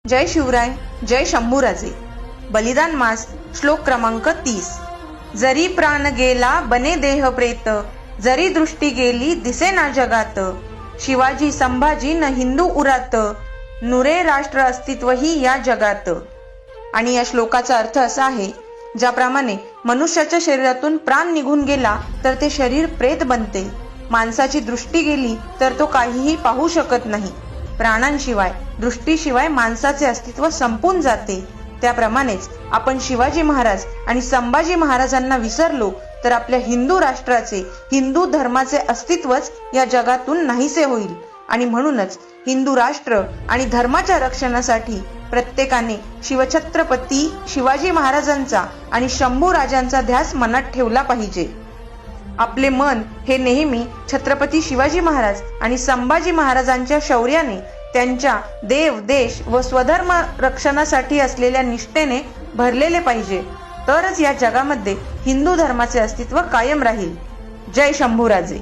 जय शिवराय, जय शंभूराजे। बलिदान मास श्लोक क्रमांक 30। जरी प्राण गेला बने देह प्रेत, जरी दृष्टी गेली दिसे ना जगात, शिवाजी संभाजी न हिंदू उरात, नुरे राष्ट्र अस्तित्व ही या जगात। आणि या श्लोकाचा अर्थ असा आहे, ज्याप्रमाणे मनुष्याच्या शरीरातून प्राण निघून गेला तर ते शरीर प्रेत बनते, माणसाची दृष्टी गेली तर तो काहीही पाहू शकत नाही, प्राणांशिवाय दृष्टीशिवाय माणसाचे अस्तित्व संपून जाते। त्याप्रमाणेच आपण शिवाजी महाराज आणि संभाजी महाराजांना विसरलो तर आपल्या हिंदू राष्ट्राचे, हिंदू धर्माचे अस्तित्वच या जगातून नाहीसे होईल। आणि म्हणूनच हिंदू राष्ट्र आणि धर्माच्या रक्षणासाठी प्रत्येकाने शिवछत्रपती शिवाजी महाराजांचा आणि शंभू राजांचा ध्यास मनात ठेवला पाहिजे। आपले मन हे नेहमी छत्रपती शिवाजी महाराज आणि संभाजी महाराजांच्या शौर्याने, त्यांच्या देव, देश व स्वधर्म रक्षणासाठी असलेल्या निष्ठेने भरलेले पाहिजे, तरच या जगामध्ये हिंदू धर्माचे अस्तित्व कायम राहील। जय शंभूराजे।